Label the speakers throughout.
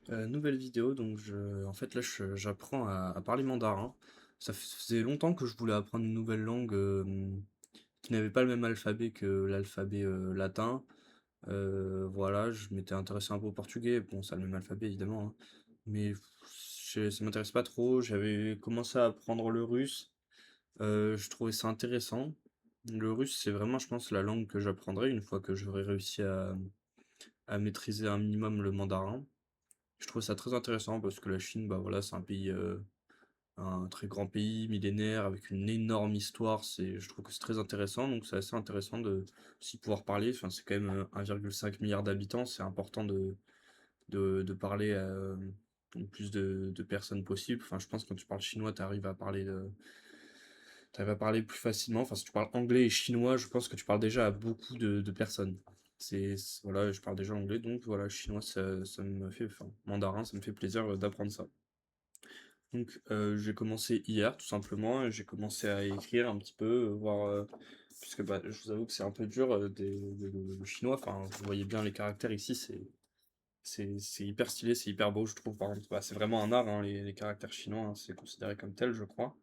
Speaker 1: Nouvelle vidéo, donc en fait là j'apprends à parler mandarin. Ça faisait longtemps que je voulais apprendre une nouvelle langue qui n'avait pas le même alphabet que l'alphabet latin. Voilà, je m'étais intéressé un peu au portugais, bon ça a le même alphabet évidemment, hein. Mais ça m'intéresse pas trop. J'avais commencé à apprendre le russe, je trouvais ça intéressant. Le russe c'est vraiment je pense la langue que j'apprendrai une fois que j'aurai réussi à maîtriser un minimum le mandarin. Je trouve ça très intéressant parce que la Chine, bah voilà, c'est un pays, un très grand pays, millénaire, avec une énorme histoire. Je trouve que c'est très intéressant, donc c'est assez intéressant de s'y pouvoir parler. Enfin, c'est quand même 1,5 milliard d'habitants, c'est important de parler au plus de personnes possible. Enfin, je pense que quand tu parles chinois, t'arrives à parler plus facilement. Enfin, si tu parles anglais et chinois, je pense que tu parles déjà à beaucoup de personnes. Voilà, je parle déjà anglais, donc voilà, chinois, ça me fait, enfin, mandarin, ça me fait plaisir d'apprendre ça. Donc, j'ai commencé hier, tout simplement, et j'ai commencé à écrire un petit peu, puisque bah, je vous avoue que c'est un peu dur le chinois. Enfin, vous voyez bien les caractères ici, c'est hyper stylé, c'est hyper beau, je trouve. Par exemple, bah, c'est vraiment un art, hein, les caractères chinois, hein, c'est considéré comme tel, je crois.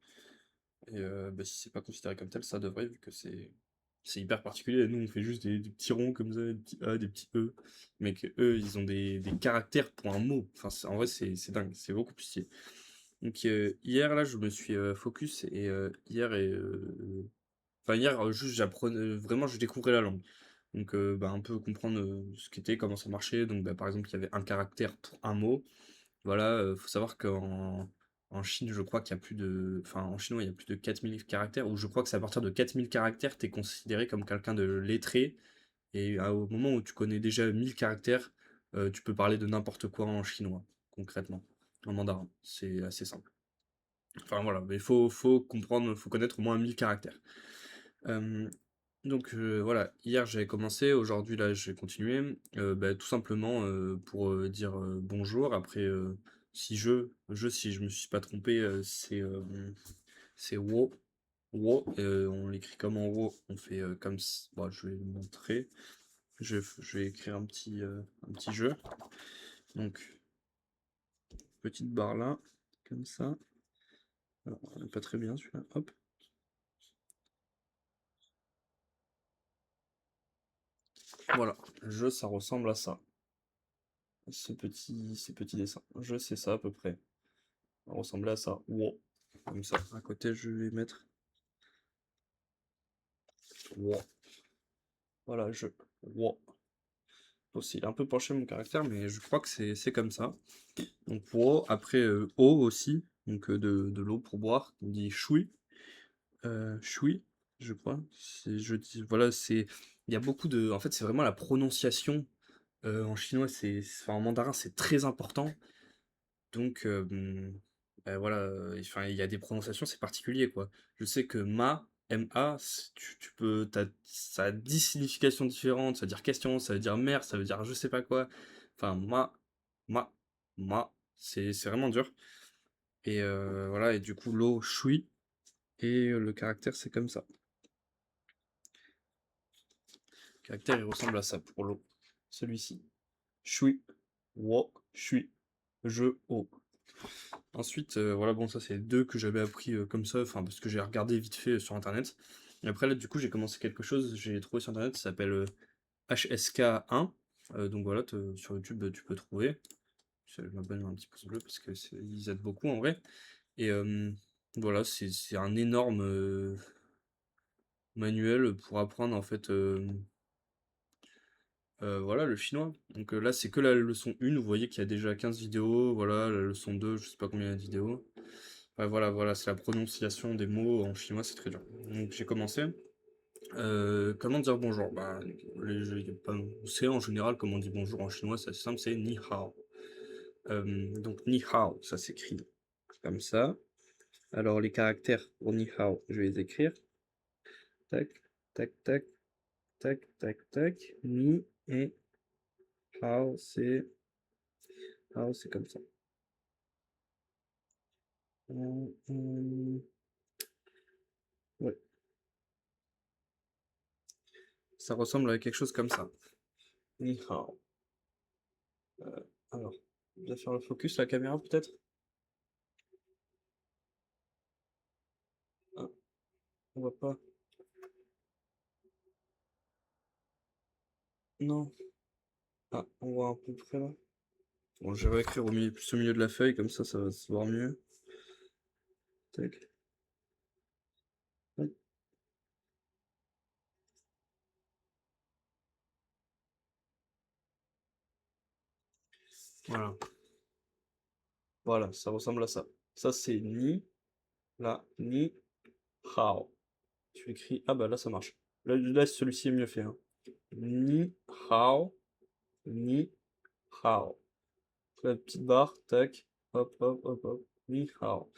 Speaker 1: Et bah, si c'est pas considéré comme tel, ça devrait, vu que c'est hyper particulier. Nous, on fait juste des petits ronds comme ça, des petits A, des petits E. Mais que eux, ils ont des caractères pour un mot. Enfin, en vrai, c'est dingue, c'est beaucoup plus stylé. Donc hier là je me suis focus et hier juste j'apprenais vraiment je découvrais la langue. Donc bah, un peu comprendre ce qu'était, comment ça marchait. Donc bah, par exemple il y avait un caractère pour un mot. Voilà, faut savoir qu'en Chine je crois qu'il y a plus de enfin en chinois il y a plus de 4000 caractères ou je crois que c'est à partir de 4000 caractères t'es considéré comme quelqu'un de lettré et au moment où tu connais déjà 1000 caractères tu peux parler de n'importe quoi en chinois concrètement en mandarin. C'est assez simple. Enfin voilà, mais faut comprendre, faut connaître au moins 1000 caractères. Euh, donc voilà, hier j'avais commencé, aujourd'hui là j'ai continué, bah, tout simplement pour dire bonjour. Après, si je me suis pas trompé, c'est wo, wo, on l'écrit comme en wo, on fait bon, je vais le montrer, je vais écrire un petit jeu. Donc petite barre là, comme ça. Alors, pas très bien celui-là, hop. Voilà, ça ressemble à ça. Ces petits dessins. Je sais ça à peu près. Ça ressemblait à ça. Wow. Comme ça. À côté, je vais mettre. Wow. Voilà, Wow. Aussi, il est un peu penché mon caractère, mais je crois que c'est comme ça. Donc wow. Après, eau aussi. Donc de l'eau pour boire. On dit shui. Shui, je crois. Je dis, voilà, c'est. Il y a beaucoup de. En fait, c'est vraiment la prononciation. En chinois, enfin, en mandarin, c'est très important. Donc, bah, voilà, enfin, il y a des prononciations, c'est particulier, quoi. Je sais que M-A, tu peux, ça a 10 significations différentes, ça veut dire question, ça veut dire mère, ça veut dire je sais pas quoi. Enfin, ma, c'est vraiment dur. Et voilà, et du coup, l'eau, shui, et le caractère, c'est comme ça. Le caractère, il ressemble à ça pour l'eau. Celui-ci. Shui, wo, shui, je, o. Ensuite, voilà, bon, ça c'est deux que j'avais appris comme ça, enfin, parce que j'ai regardé vite fait sur internet. Et après, là, du coup, j'ai commencé quelque chose, j'ai trouvé sur internet, ça s'appelle HSK1. Donc voilà, sur YouTube, tu peux trouver. Je m'abonne un petit pouce bleu parce que ils aident beaucoup en vrai. Et voilà, c'est un énorme manuel pour apprendre en fait voilà le chinois. Donc là, c'est que la leçon 1, vous voyez qu'il y a déjà 15 vidéos. Voilà, la leçon 2, je sais pas combien il y a de vidéos. Ouais, voilà, c'est la prononciation des mots en chinois, c'est très dur. Donc j'ai commencé. Comment dire bonjour? Bah, on sait en général comment on dit bonjour en chinois, c'est assez simple, c'est ni hao. Donc ni hao, ça s'écrit comme ça. Alors les caractères pour ni hao, je vais les écrire. Tac, tac, tac, tac, tac, tac. Ni et hao, c'est comme ça. Ouais, ça ressemble à quelque chose comme ça. Ni hao. Alors. Bien faire le focus, la caméra peut-être? Ah, on voit pas. Non. Ah, on voit à peu près là. Bon, je vais écrire au milieu, plus au milieu de la feuille, comme ça va se voir mieux. Tac. Hop. Voilà. Voilà, ça ressemble à ça. Ça, c'est ni, là, ni, hao. Tu écris, ah bah là, ça marche. Là celui-ci est mieux fait, hein. Ni, hao, ni, hao. La petite barre, tac, hop, hop, hop, hop, ni hao.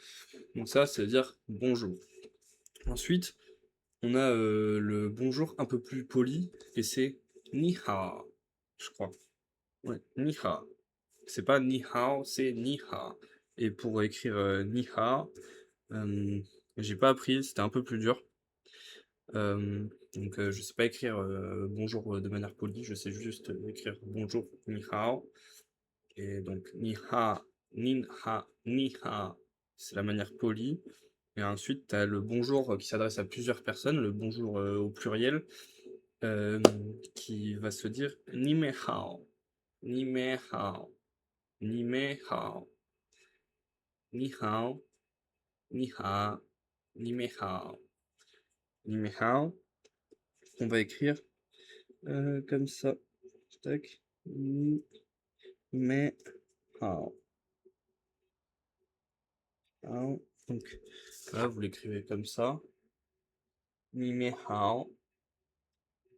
Speaker 1: Donc ça veut dire bonjour. Ensuite, on a le bonjour un peu plus poli, et c'est ni hao, je crois. Ouais, ni hao. C'est pas ni hao, c'est ni hao. Et pour écrire ni hao, j'ai pas appris, c'était un peu plus dur. Donc je sais pas écrire bonjour de manière polie, je sais juste écrire bonjour ni hao. Et donc ni ha, c'est la manière polie. Et ensuite, tu as le bonjour qui s'adresse à plusieurs personnes, le bonjour au pluriel, euh, qui va se dire ni me hao, ni me hao, ni me hao, ni hao, ni ha, ni me hao, ni me hao. On va écrire comme ça. Tac. Ni me hao. Hao. Donc là, vous l'écrivez comme ça. Ni me hao.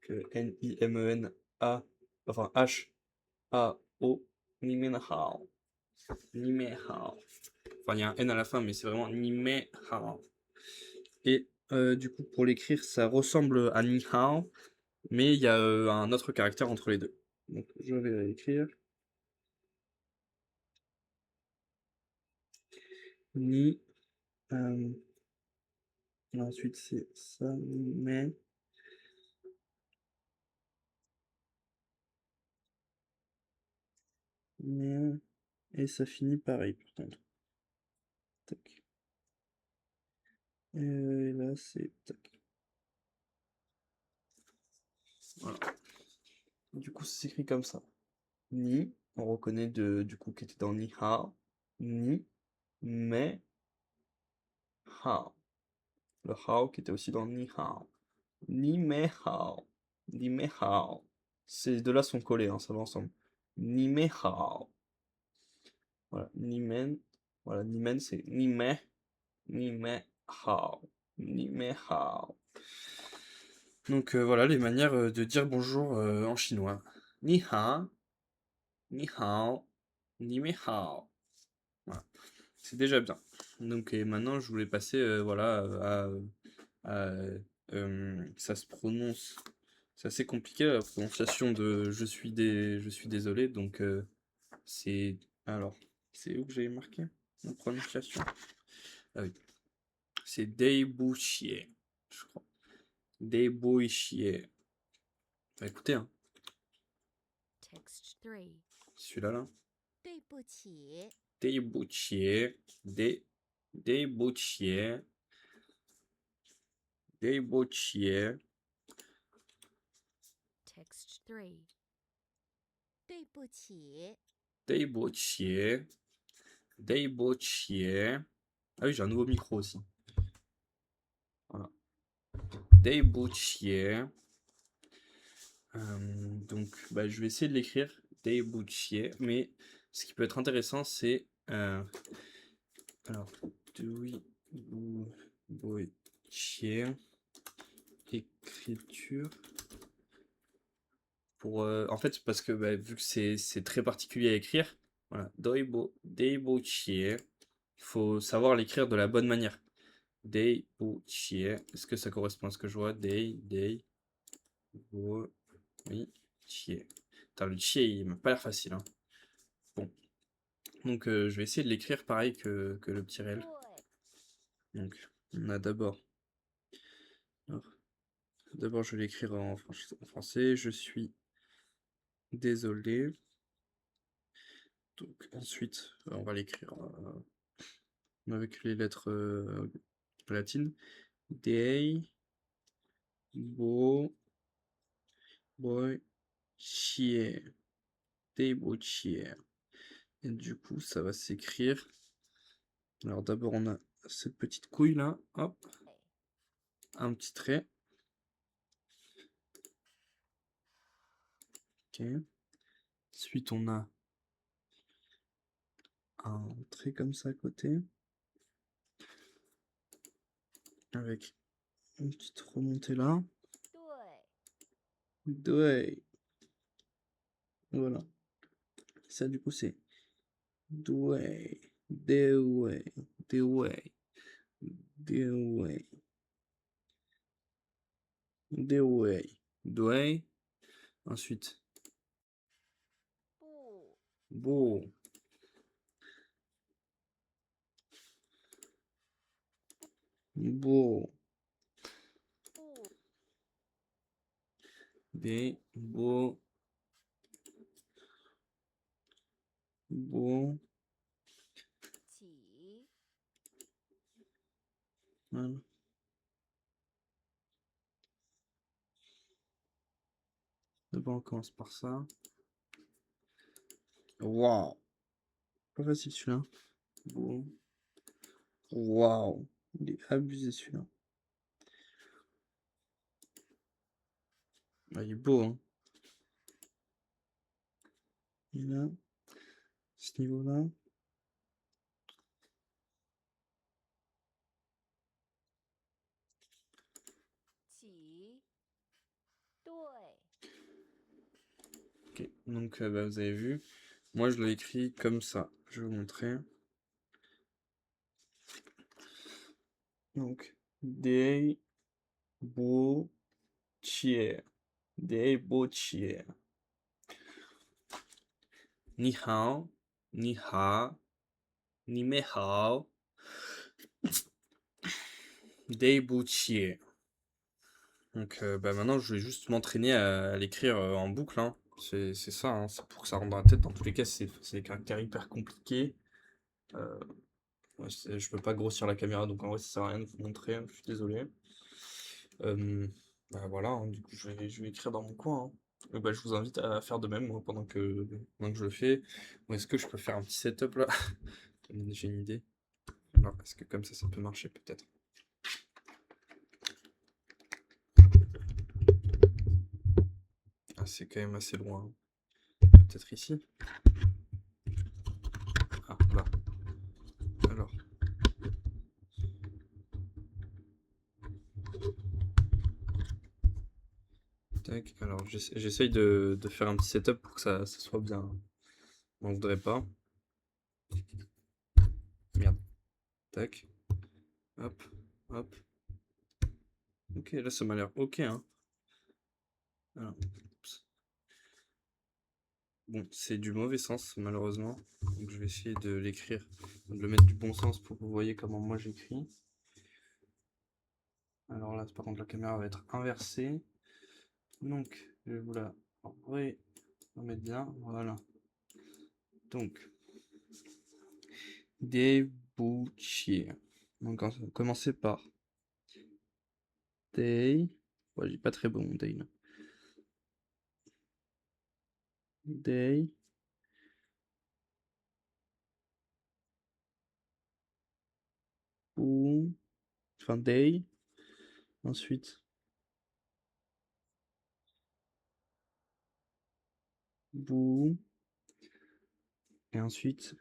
Speaker 1: Que N-I-M-E-N-A. Enfin H-A-O. Ni me hao. Ni me hao. Enfin, il y a un N à la fin, mais c'est vraiment ni me hao. Et du coup, pour l'écrire, ça ressemble à ni hao, mais il y a un autre caractère entre les deux. Donc, je vais l'écrire. Ni. euh, Ensuite, c'est ça, ni me. Mais, et ça finit pareil, par contre. Tac. Et là, c'est tac. Voilà. Du coup, ça s'écrit comme ça. Ni, on reconnaît du coup qui était dans ni ha. Ni, mais, ha. Le hao qui était aussi dans ni hao. Ni me hao. Ni me hao. Ces deux-là sont collés, hein, ça va ensemble. Ni me hao. Voilà, ni men. Voilà, ni men c'est ni me hao. Ni me hao. Donc voilà les manières de dire bonjour en chinois. Ni ha, ni hao, ni me hao. Voilà, c'est déjà bien. Donc et maintenant je voulais passer voilà ça se prononce. C'est assez compliqué la prononciation de je suis désolé. Donc c'est alors c'est où que j'avais marqué la prononciation? Ah oui, c'est Deibuchie, je crois. Deibuchie. Bah, écoutez, hein,
Speaker 2: Text 3.
Speaker 1: celui-là là.
Speaker 2: 对不起
Speaker 1: Deibuchie, Deibuchie, Deibuchie,
Speaker 2: Text 3. 对不起
Speaker 1: Deibuchie, Deibuchie. Ah oui, j'ai un nouveau micro aussi. Voilà. Deibuchie. Donc, bah, je vais essayer de l'écrire Deibuchie, mais ce qui peut être intéressant, c'est alors Deibuchie, écriture. Pour, en fait, parce que bah, vu que c'est très particulier à écrire, voilà, Deibuchie, il faut savoir l'écrire de la bonne manière. Deibuchie, est-ce que ça correspond à ce que je vois? Deibuchie. Putain, le chie, il m'a pas l'air facile, hein. Bon, donc je vais essayer de l'écrire pareil que le petit réel.
Speaker 2: 对
Speaker 1: Donc, on a d'abord je vais l'écrire en français. Je suis désolé. Donc ensuite, on va l'écrire avec les lettres latines. Dei bo boitier. Dei boitier. Et du coup, ça va s'écrire. Alors d'abord, on a cette petite couille là, hop, un petit trait. Ok. Ensuite, on a un trait comme ça à côté, avec une petite remontée là.
Speaker 2: 对
Speaker 1: Ouais. Voilà. Ça, du coup, c'est doué, doué, doué, doué, doué, doué. Ensuite,
Speaker 2: 不
Speaker 1: beau,
Speaker 2: 不
Speaker 1: beau, des, beau, beau.
Speaker 2: 起
Speaker 1: Voilà. D'abord, on commence par ça. Waouh! Pas facile celui-là. Beau. Waouh! Il est abusé celui-là. Ah, il est beau, hein. Et là, ce niveau-là.
Speaker 2: 起对
Speaker 1: Ok, donc bah, vous avez vu. Moi, je l'ai écrit comme ça. Je vais vous montrer. Donc, des beaux tiers. Des beaux tiers. Ni hao, ni ha, ni me hao. Des beaux tiers. Donc, bah, maintenant, je vais juste m'entraîner à l'écrire en boucle, hein. C'est ça, hein. C'est pour que ça rentre dans la tête. Dans tous les cas, c'est des caractères hyper compliqués. Euh, ouais, je peux pas grossir la caméra, donc en vrai, ça sert à rien de vous montrer, hein. Je suis désolé. Bah voilà, hein, du coup, je vais écrire dans mon coin, hein. Et bah, je vous invite à faire de même, moi, pendant que je le fais. Ou est-ce que je peux faire un petit setup là? J'ai une idée. Alors, est-ce que comme ça peut marcher peut-être? Ah, c'est quand même assez loin. Peut-être ici? Ah, là. Alors. Tac. Alors, j'essaye de faire un petit setup pour que ça soit bien. On voudrait pas. Merde. Tac. Hop. Hop. Ok, là, ça m'a l'air ok, hein. Alors. Bon, c'est du mauvais sens, malheureusement. Donc, je vais essayer de l'écrire, de le mettre du bon sens pour que vous voyez comment moi j'écris. Alors là, par contre, la caméra va être inversée. Donc, je vais vous la remettre bien. Voilà. Donc, débouchier. Donc, on va commencer par day. Ouais, j'ai pas très bon day là. Day. Ou. Enfin, day. Ensuite, bou. Et ensuite,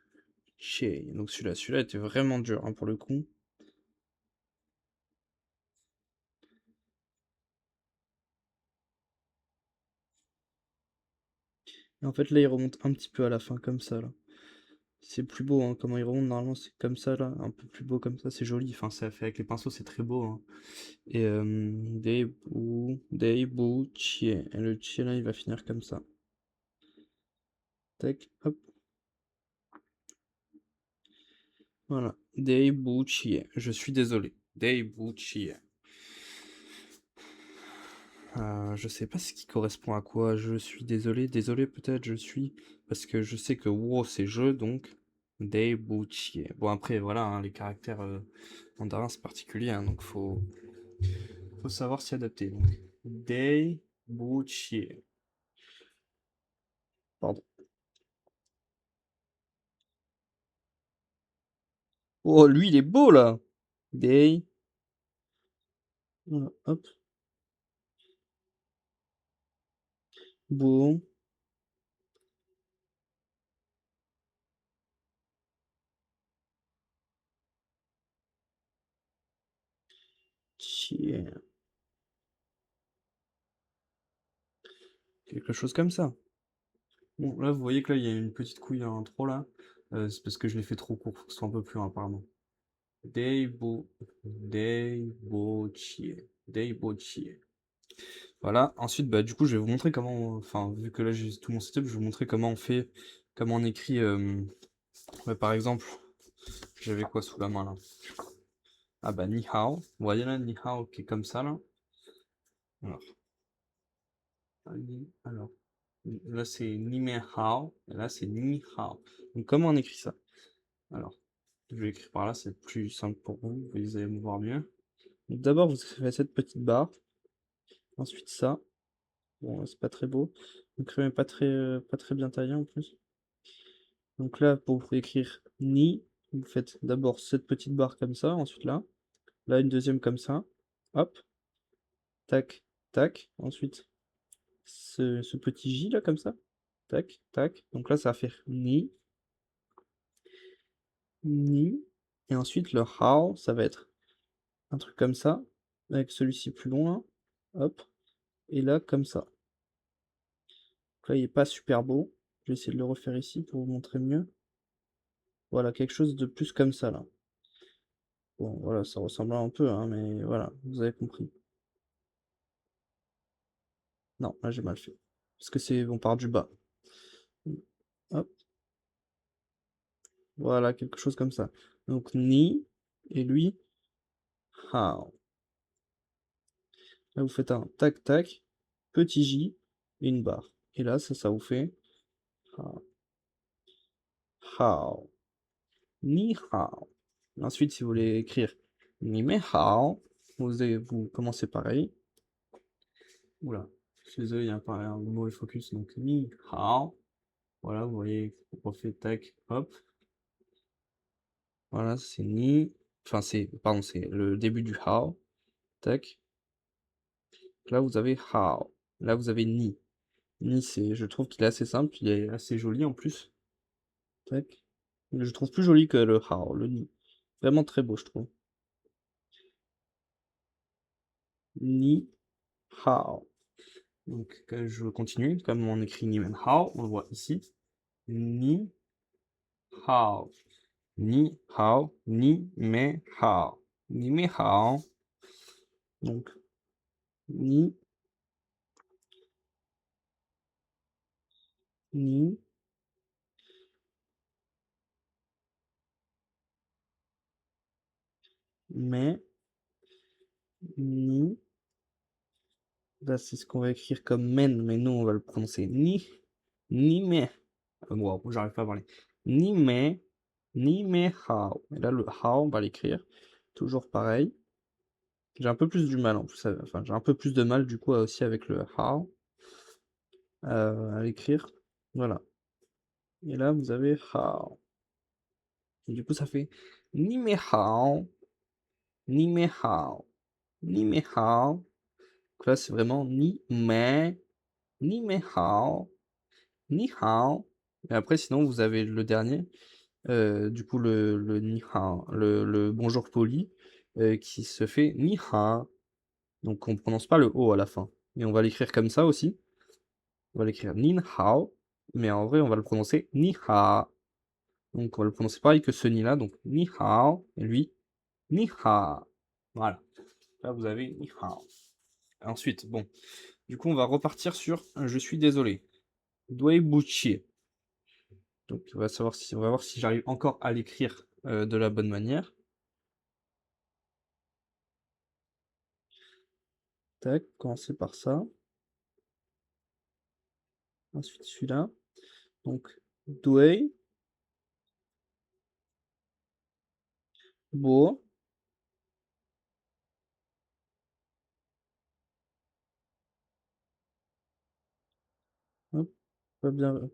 Speaker 1: che. Donc, celui-là était vraiment dur, hein, pour le coup. Et en fait, là, il remonte un petit peu à la fin, comme ça, là. C'est plus beau, hein, comment il remonte, normalement, c'est comme ça, là. Un peu plus beau comme ça, c'est joli. Enfin, c'est fait avec les pinceaux, c'est très beau, hein. Et des bou, chier. Et le chier, là, il va finir comme ça. Tac, hop. Voilà. Des bou, chier. Je suis désolé. Des bou, chier. Je sais pas ce qui correspond à quoi. Je suis désolé, désolé peut-être, je suis. Parce que je sais que wo c'est je, donc. Deibuchie. Bon après voilà, hein, les caractères mandarins c'est particulier, hein, donc faut savoir s'y adapter. Donc. Deibuchie. Pardon. Oh lui il est beau là. Dei. Voilà, hop. Beau. Chie. Quelque chose comme ça. Bon, là, vous voyez que là, il y a une petite couille en trop, là. C'est parce que je l'ai fait trop court, faut que ce soit un peu plus long, apparemment. Deibo... Deibochie. Deibochie. Voilà, ensuite, bah, du coup, je vais vous montrer comment... Enfin, vu que là, j'ai tout mon setup, je vais vous montrer comment on fait... Comment on écrit... ouais, par exemple, j'avais quoi sous la main, là? Ah bah, ni hao. Vous voyez là, ni hao qui est comme ça, là. Alors, alors, là, c'est ni me hao, et là, c'est ni hao. Donc, comment on écrit ça? Alors, je vais écrire par là, c'est plus simple pour vous, vous allez me voir mieux. Donc d'abord, vous faites cette petite barre, ensuite ça. Bon, c'est pas très beau. Le crayon est pas très bien taillé en plus. Donc là, pour écrire ni, vous faites d'abord cette petite barre comme ça, ensuite là. Là, une deuxième comme ça. Hop, tac, tac. Ensuite, ce petit J là, comme ça. Tac, tac. Donc là, ça va faire ni, ni. Et ensuite, le how, ça va être un truc comme ça, avec celui-ci plus long là. Hop. Et là, comme ça. Donc là, il n'est pas super beau. Je vais essayer de le refaire ici pour vous montrer mieux. Voilà, quelque chose de plus comme ça, là. Bon, voilà, ça ressemble un peu, hein, mais voilà, vous avez compris. Non, là, j'ai mal fait. Parce que c'est, on part du bas. Hop, voilà, quelque chose comme ça. Donc, ni, et lui, how. Là, vous faites un tac, tac, petit j, et une barre. Et là, ça vous fait how. How. Ni hao. Ensuite, si vous voulez écrire ni me hao, vous commencez pareil. Oula, je suis désolé, il y a un mauvais focus. Donc ni hao. Voilà, vous voyez, on refait tac, hop. Voilà, c'est ni. Enfin, pardon, c'est le début du hao. Tac. Là, vous avez hao. Là, vous avez ni. Ni, je trouve qu'il est assez simple, il est assez joli en plus. Tac. Je trouve plus joli que le hao, le ni. Vraiment très beau, je trouve. Ni hao. Donc, je continue, comme on écrit ni men hao, on le voit ici. Ni hao. Ni hao. Ni me hao. Ni me hao. Donc, ni, ni, me, ni. Là, c'est ce qu'on va écrire comme men, mais nous, on va le prononcer ni me. Wow, j'arrive pas à parler. Ni me hao. Et là, le hao, on va l'écrire. Toujours pareil. J'ai un peu plus du mal en plus, enfin, j'ai un peu plus de mal du coup aussi avec le hao à l'écrire. Voilà. Et là, vous avez hao. Et du coup, ça fait ni me hao, ni me hao, ni me hao. Donc là, c'est vraiment ni me hao, ni hao. Et après, sinon, vous avez le dernier, du coup, le ni hao, le bonjour poli, qui se fait ni ha. Donc, on prononce pas le o à la fin. Et on va l'écrire comme ça aussi. On va l'écrire nin hao, mais en vrai, on va le prononcer ni ha. Donc, on va le prononcer pareil que ce ni là. Donc, ni hao, et lui, ni ha. Voilà. Là, vous avez ni hao. Ensuite, bon. Du coup, on va repartir sur je suis désolé. Buchi. Donc, on va voir si j'arrive encore à l'écrire de la bonne manière.
Speaker 3: tac, commencer par ça. Ensuite celui-là. Donc, Douai, Bo, hop,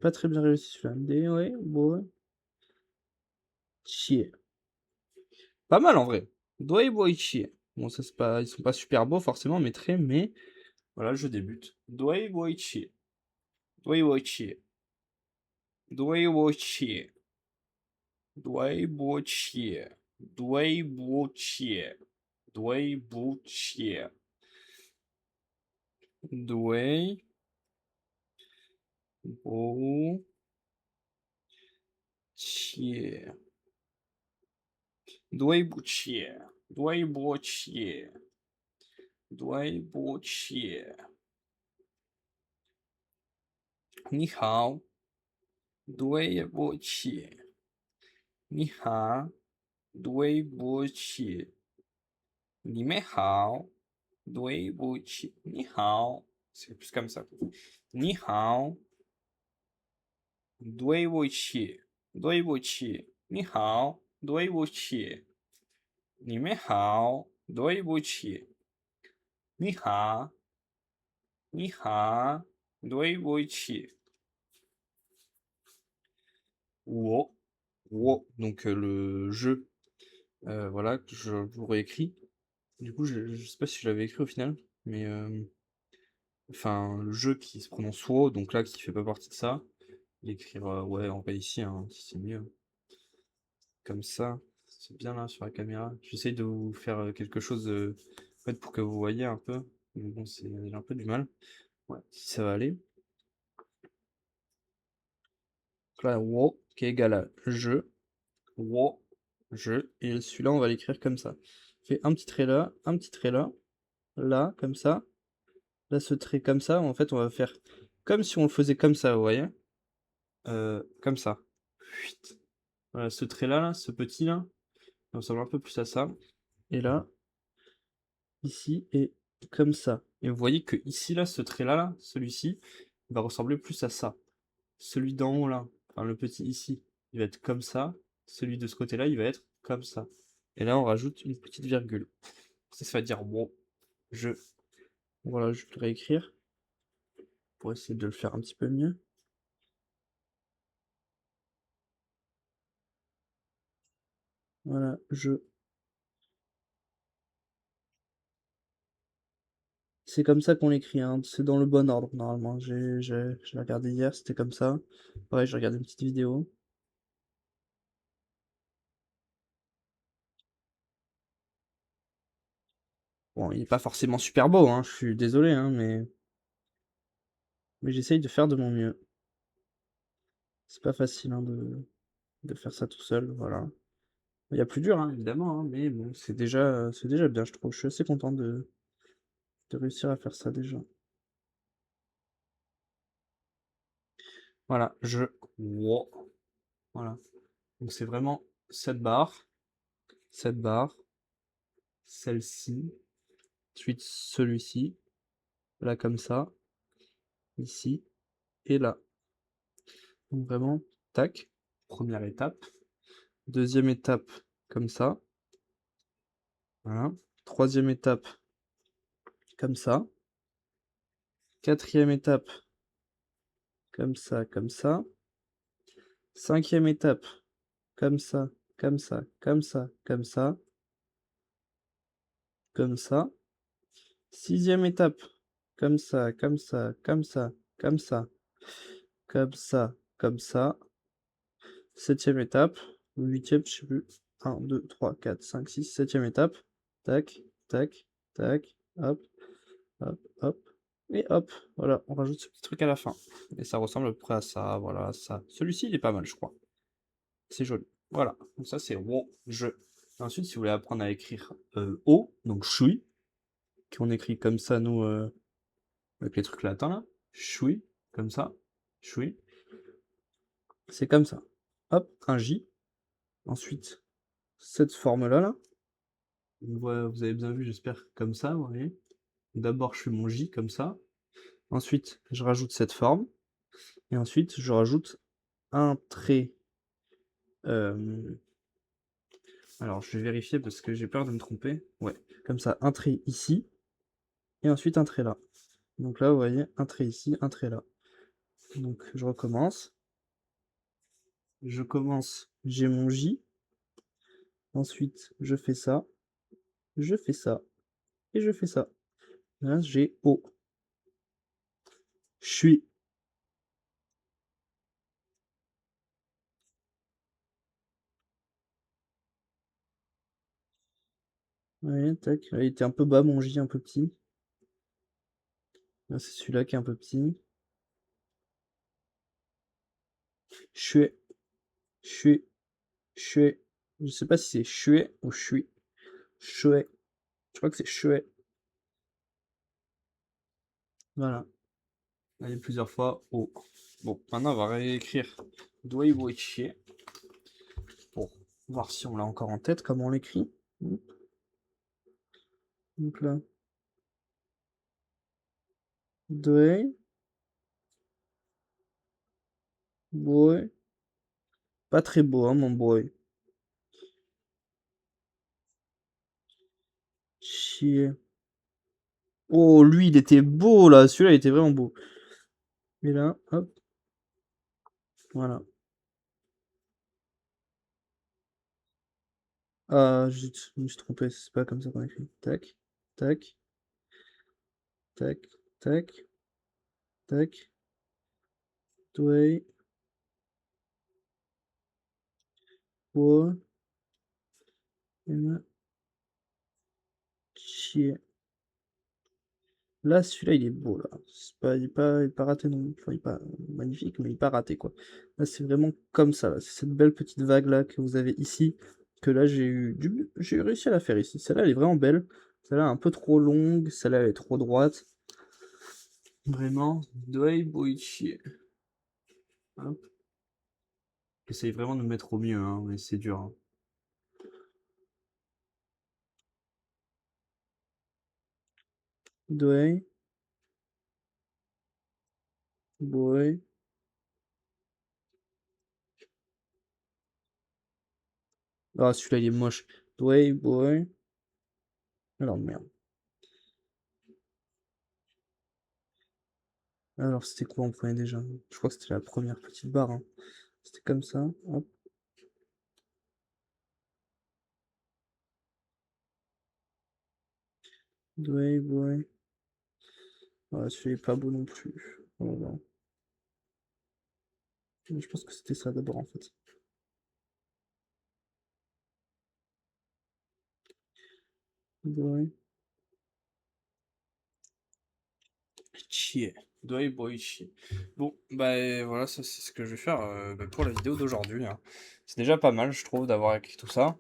Speaker 3: pas très bien réussi celui-là. Douai, Bo, Chie. Pas mal en vrai. Douai, Bo et Chie. Bon, ça c'est pas, ils sont pas super beaux forcément, mais voilà, je débute. Douai, Bo et Chie. Douai, Bo et Chie. Douai, Bo et Chie. Douai, Bo, Chie. Douai, Bo, Chie. Douai, Bo, Chie. Douai, Bo, Chie. Douai, Bo, Chie. Douai, Bo, Chie. Douai, Bo, Chie. 你好，对不起，你好，对不起，你们好，对不起，你好。C'est plus comme ça. 你好，对不起，对不起，你好，对不起，你们好，对不起，你好，你好，对不起。Donc le jeu, voilà, que je vous réécris. Du coup, je sais pas si je l'avais écrit au final, mais enfin, le jeu qui se prononce WO, donc là, qui fait pas partie de ça. L'écrire, ouais, en vrai ici, hein, si c'est mieux. Comme ça, c'est bien là sur la caméra. J'essaye de vous faire quelque chose en fait, pour que vous voyez un peu. Mais bon, j'ai un peu du mal. Ouais, si ça va aller. Donc là, WO qui est égal à WO, je, et celui-là, on va l'écrire comme ça. Fait un petit trait là, un petit trait là, comme ça. Là, ce trait comme ça, en fait, on va faire comme si on le faisait comme ça, vous voyez? Comme ça. Fuit. Voilà, ce trait-là, là, ce petit-là, ça ressemble un peu plus à ça. Et là, ici, et comme ça. Et vous voyez que ici, là, ce trait-là, là, celui-ci, il va ressembler plus à ça. Celui d'en haut, là, enfin, le petit ici, il va être comme ça. Celui de ce côté-là, il va être comme ça. Et là, on rajoute une petite virgule. Ça va dire bon, je. Voilà, je vais le réécrire pour essayer de le faire un petit peu mieux. Voilà, je. C'est comme ça qu'on l'écrit, hein. C'est dans le bon ordre normalement. J'ai regardé hier, c'était comme ça. Pareil, j'ai regardé une petite vidéo. Bon, il est pas forcément super beau, hein, je suis désolé, hein, mais j'essaye de faire de mon mieux. C'est pas facile hein, de faire ça tout seul, voilà. Il y a plus dur, hein, évidemment, hein, mais bon, c'est déjà bien, je trouve. Je suis assez content de réussir à faire ça déjà. Voilà, wow. Voilà. Donc c'est vraiment cette barre, celle-ci, ensuite celui-ci, là comme ça, ici, et là. Donc vraiment, tac, première étape. Deuxième étape, comme ça. Voilà. Troisième étape, comme ça. Quatrième étape, comme ça, comme ça. Cinquième étape, comme ça, comme ça, comme ça, comme ça. Comme ça. Sixième étape, comme ça, comme ça, comme ça, comme ça. Comme ça, comme ça. Septième étape, ou huitième, je sais plus. 1, 2, 3, 4, 5, 6, septième étape. Tac, tac, tac, hop, hop, hop. Et hop, voilà, on rajoute ce petit truc à la fin. Et ça ressemble à peu près à ça, voilà, ça. Celui-ci, il est pas mal, je crois. C'est joli. Voilà, donc ça c'est wo, je. Ensuite, si vous voulez apprendre à écrire O, donc shui, qu'on écrit comme ça, nous, avec les trucs latins là, shui, comme ça, shui. C'est comme ça. Hop, un J. Ensuite, cette forme-là, là. Vous avez bien vu, j'espère, comme ça, vous voyez. D'abord, je fais mon J comme ça. Ensuite, je rajoute cette forme. Et ensuite, je rajoute un trait. Alors, je vais vérifier parce que j'ai peur de me tromper. Ouais, comme ça, un trait ici. Et ensuite, un trait là. Donc là, vous voyez, un trait ici, un trait là. Donc, je recommence. Je commence, j'ai mon J. Ensuite, je fais ça. Je fais ça. Et je fais ça. Là, j'ai O. Je suis. Ouais, tac. Là, il était un peu bas, mon J, un peu petit. Là, c'est celui-là qui est un peu petit. Je suis. Je suis. Je suis. Je sais pas si c'est chouet ou chui. Chouet. Je crois que c'est chouet. Voilà. Là, il y a plusieurs fois O. Bon, maintenant, on va réécrire Doiboichi pour voir si on l'a encore en tête, comment on l'écrit. Donc là. Doi. Boy. Pas très beau, hein, mon boy. Chier. Oh, lui, il était beau, là. Celui-là, il était vraiment beau. Et là, hop. Voilà. Ah, zut, je me suis trompé. C'est pas comme ça qu'on écrit. Tac. Tac. Tac. Tac. Tac. Toi. Boy. Et là, chier. Là, celui-là, il est beau, là. C'est pas, il est pas raté non plus. Enfin, il est pas magnifique, mais il est pas raté, quoi. Là, c'est vraiment comme ça, là. C'est cette belle petite vague-là que vous avez ici, que là, j'ai réussi à la faire ici. Celle-là, elle est vraiment belle. Celle-là, un peu trop longue. Celle-là, elle est trop droite. Vraiment. Doi Boichi. Hop. J'essaye vraiment de me mettre au mieux, hein, mais c'est dur, hein. Doi. Boy. Ah, celui-là, il est moche. Doi Boy. Alors, merde. Alors, c'était quoi en point déjà? Je crois que c'était la première petite barre, hein. C'était comme ça. Hop. Ouais, ouais. Ouais, celui-là est pas beau non plus. Oh là là. Je pense que c'était ça d'abord en fait. Ouais. Chier. Doi boy chier. Bon, bah voilà, ça c'est ce que je vais faire bah, pour la vidéo d'aujourd'hui, hein. C'est déjà pas mal, je trouve, d'avoir écrit tout ça.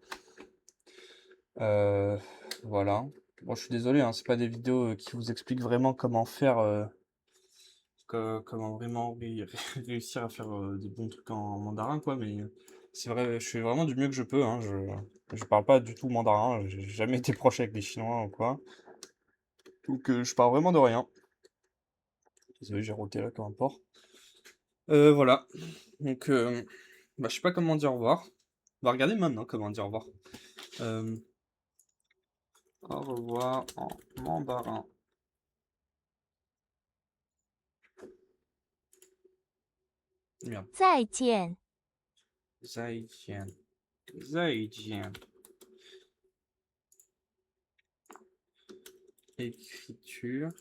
Speaker 3: Euh, voilà. Bon, je suis désolé, hein, c'est pas des vidéos qui vous expliquent vraiment comment faire, comment vraiment réussir à faire des bons trucs en mandarin, quoi. Mais c'est vrai, je fais vraiment du mieux que je peux, hein. Je parle pas du tout mandarin, j'ai jamais été proche avec les Chinois ou quoi. Donc je parle vraiment de rien. Désolé, j'ai roté là comme un porc. Voilà. Donc, bah, je sais pas comment dire au revoir. On va regarder maintenant comment dire au revoir. Euh, Au revoir en mandarin. Merde.
Speaker 2: 再见，
Speaker 3: 再见。再见。Écriture.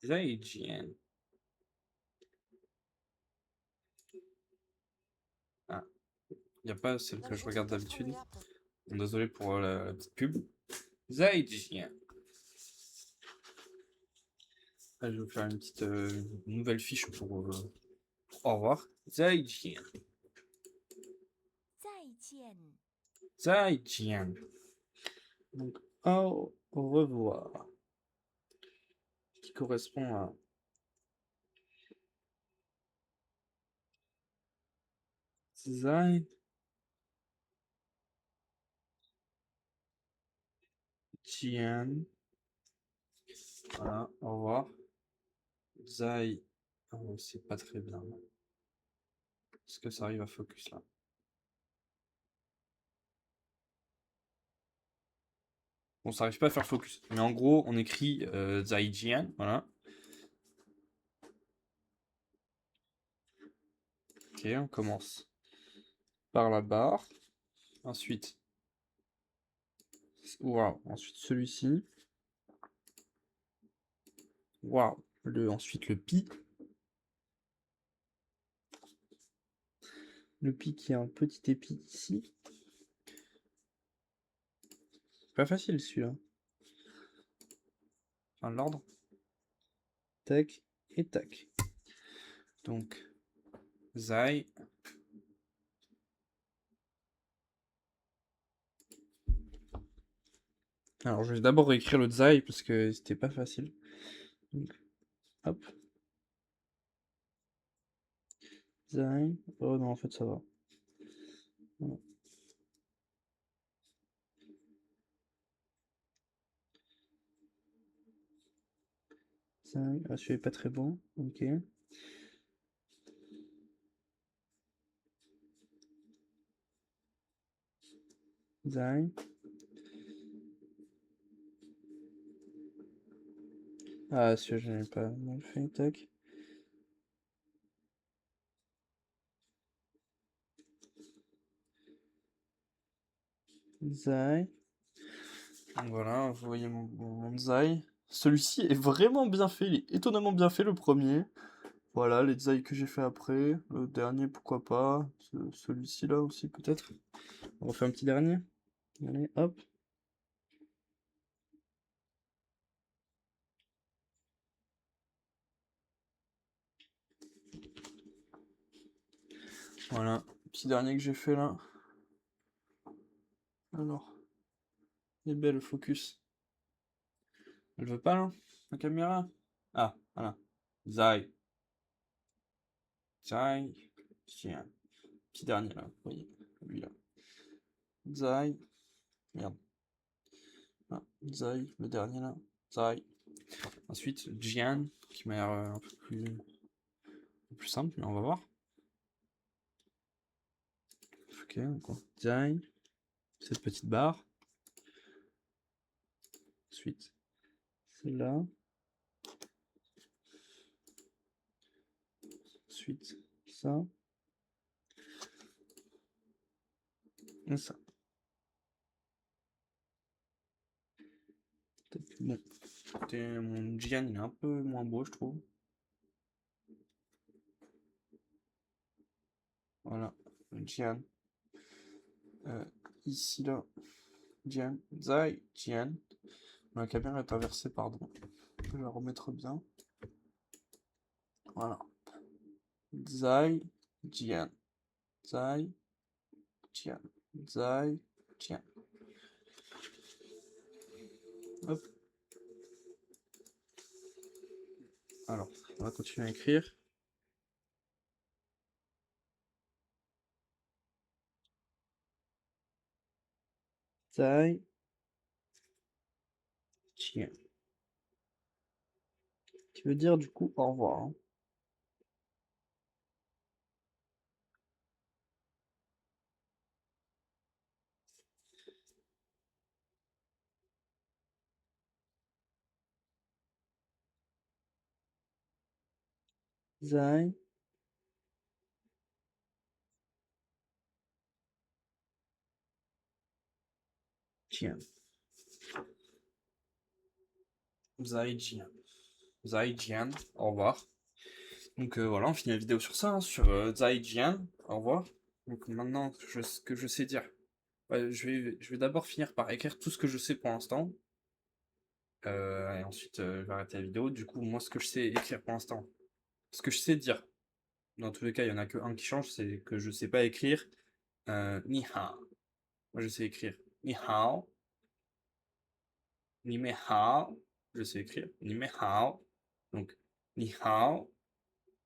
Speaker 3: 再见. Ah, il n'y a pas celle que je regarde d'habitude. Désolé pour la petite pub. 再见. Là, je vais vous faire une petite nouvelle fiche pour au revoir. 再见.
Speaker 2: 再见，
Speaker 3: 再见. Donc, au revoir. Qui correspond à Zai. Jian. Voilà, au revoir. Zai. Oh, c'est pas très bien. Est-ce que ça arrive à focus là? Bon, ça arrive pas à faire focus. Mais en gros, on écrit Zai Jian. Voilà. Ok, on commence par la barre. Ensuite, waouh. Ensuite celui-ci. Waouh. Ensuite le pi. Le pi qui a un petit épi ici. Pas facile celui-là. Enfin, l'ordre. Tac et tac. Donc, Zai. Alors, je vais d'abord écrire le Zai parce que c'était pas facile. Donc, hop. Zai. Oh non, en fait, ça va. Voilà. Zai. Ah, celui-là est pas très bon. Ok. Zai. Ah, celui-là, je n'ai pas mal fait. Tac. Zai. Donc voilà, vous voyez mon Zai. Celui-ci est vraiment bien fait, il est étonnamment bien fait le premier. Voilà, les Zai que j'ai fait après. Le dernier, pourquoi pas. Celui-ci là aussi, peut-être. On refait un petit dernier. Allez, hop. Voilà, petit dernier que j'ai fait là. Alors, il est belle le focus. Elle veut pas là, la caméra? Ah, voilà. Zai. Zai. Tiens. Petit dernier là, vous voyez. Lui là. Zai. Merde. Ah, Zai, le dernier là. Zai. Ensuite, Jian, qui m'a l'air un peu plus simple, mais on va voir. Ok, encore. Zai. Cette petite barre. Ensuite, celle-là. Ensuite, ça. Et ça. Bon. Mon Jian, il est un peu moins beau, je trouve. Voilà, Jian. Ici, là. Jian. Zai, Jian. La caméra est inversée, pardon. Je vais la remettre bien. Voilà. Zai, Jian. Zai, Jian. Zai, Jian. Hop. Alors, on va continuer à écrire. Zai, Jian. Qui veut dire du coup au revoir. Hein. Zai. Jian. Zai, Jian. Zai, Jian. Au revoir. Donc voilà, on finit la vidéo sur ça, hein, sur Zai Jian. Au revoir. Donc maintenant, ce que je sais dire. Ouais, je vais d'abord finir par écrire tout ce que je sais pour l'instant. Et ensuite, je vais arrêter la vidéo. Du coup, moi, ce que je sais écrire pour l'instant, ce que je sais dire, dans tous les cas, il y en a que un qui change, c'est que je sais pas écrire ni hao. Moi, je sais écrire ni hao, ni me hao. Je sais écrire ni me hao. Donc, ni hao,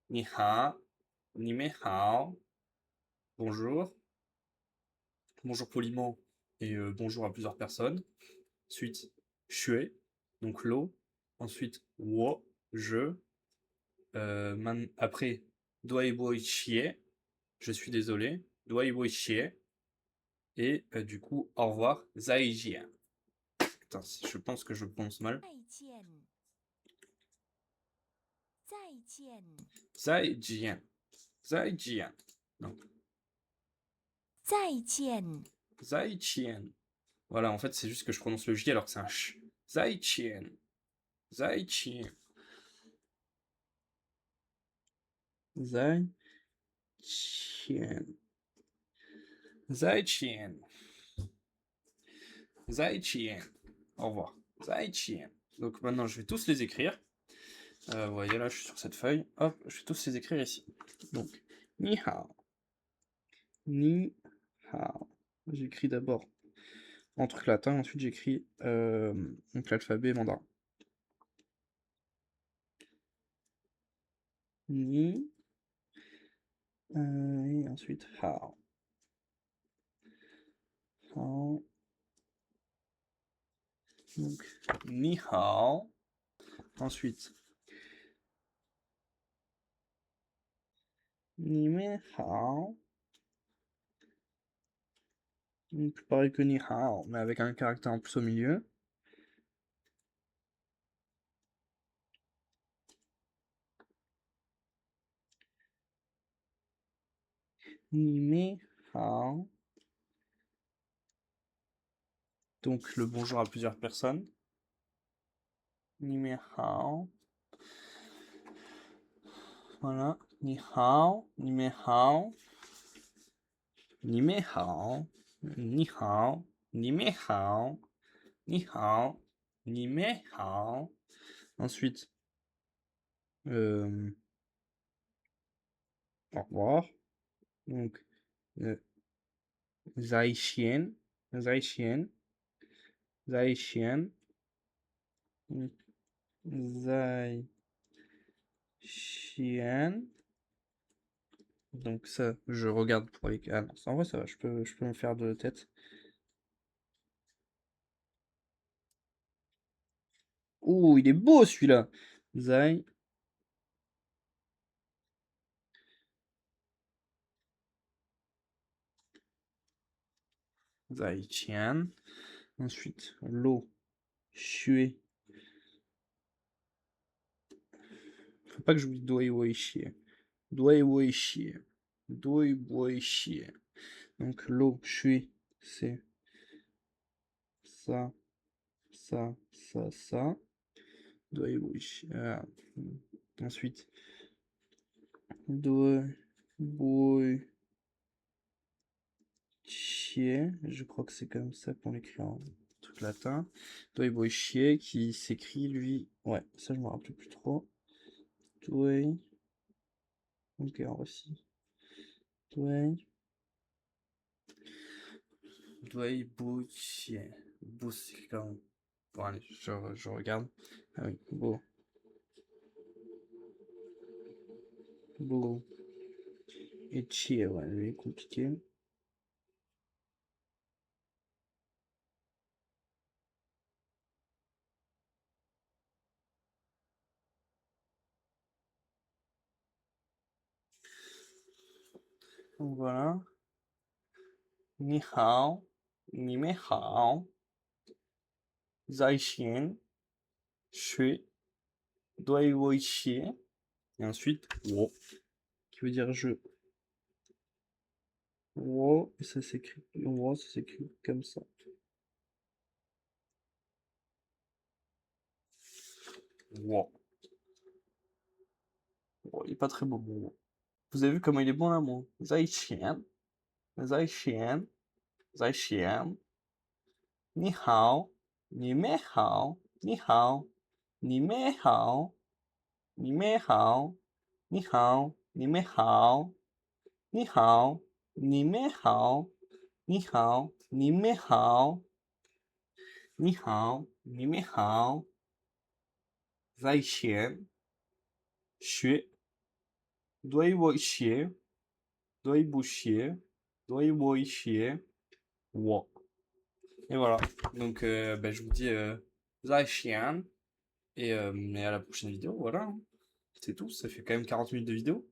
Speaker 3: ni ha, ni me hao. Bonjour. Bonjour poliment et bonjour à plusieurs personnes. Suite.
Speaker 1: shui, donc l'eau. Ensuite, wo, je. Après, doi bo chie, je suis désolé. Doi bo chie. Et du coup, au revoir, zaijian. Putain, je pense que je prononce mal.
Speaker 2: 再见，再见，
Speaker 1: Zaijian. Zaijian. Non,
Speaker 2: 再见，
Speaker 1: zaijian. Voilà, en fait, c'est juste que je prononce le J alors que c'est un ch. Zaijian. Zaijian.
Speaker 3: Zai. Chien.
Speaker 1: Zaijian. Zaijian. Au revoir. Zaijian. Donc maintenant, je vais tous les écrire. Vous voyez là, je suis sur cette feuille. Hop, je vais tous les écrire ici.
Speaker 3: Donc, ni hao. Ni hao. J'écris d'abord en truc latin, ensuite j'écris donc l'alphabet mandarin. Ni. Et ensuite hao. Hao. Donc,
Speaker 1: Ni hao.
Speaker 3: ensuite. Ni me hao. Donc, pareil que ni hao, mais avec un caractère en plus au milieu. Ni me hao. Donc, le bonjour à plusieurs personnes. Ni me hao. Voilà. Ni hao. Ni me hao. Ni me hao. Ni hao. Ni me hao. Ni hao. Ni me hao. Ensuite, au revoir. Donc, zai xian. Zai xian. Zai xian. Zai xian. Donc ça, je regarde pour les... Ah non, en vrai ça va, je peux me faire de tête. Oh, il est beau celui-là. Zai. Zai qian. Ensuite, lo. Xue. Faut pas que j'oublie doi wei xie. Doi wei xie. Doi wei xie. Donc lo, xue, c'est ça, ça, ça, ça. Doi wei xie. Ensuite, doi wei Chier, je crois que c'est comme ça qu'on l'écrit en truc latin. Doi Boy Chier qui s'écrit lui. Ouais, ça je me rappelle plus trop. Doi. Ok, en récit. Doi. Doi Boy Chier. Beau, c'est comme. Bon, allez, je regarde. Ah oui, beau. Beau. Et Chier, ouais, lui, compliqué. Donc voilà. Ni hao. Ni me hao. Zai xian. Shui. Doi Boy Chier. Et ensuite, wo. Qui veut dire je. Wo, et ça s'écrit. Wo, ça s'écrit comme ça. Wo. Wo, il est pas très beau, mon wo. Vous avez vu comment il est bon là, mon Zai Xian. Zai Xian. Zai Xian. Ni hao. Ni me hao. Ni hao. Ni me hao. Ni me hao. Ni hao. Ni me hao. Ni hao. Ni me hao. Ni hao. Ni me hao. Ni hao. Ni me hao. Zai Xian. Xue. Doi wo xie. Doi bu xie. Doi wo xie. Wo. Et voilà. Donc, je vous dis
Speaker 1: Zaïchian. Et à la prochaine vidéo, voilà, hein. C'est tout, ça fait quand même 40 minutes de vidéo.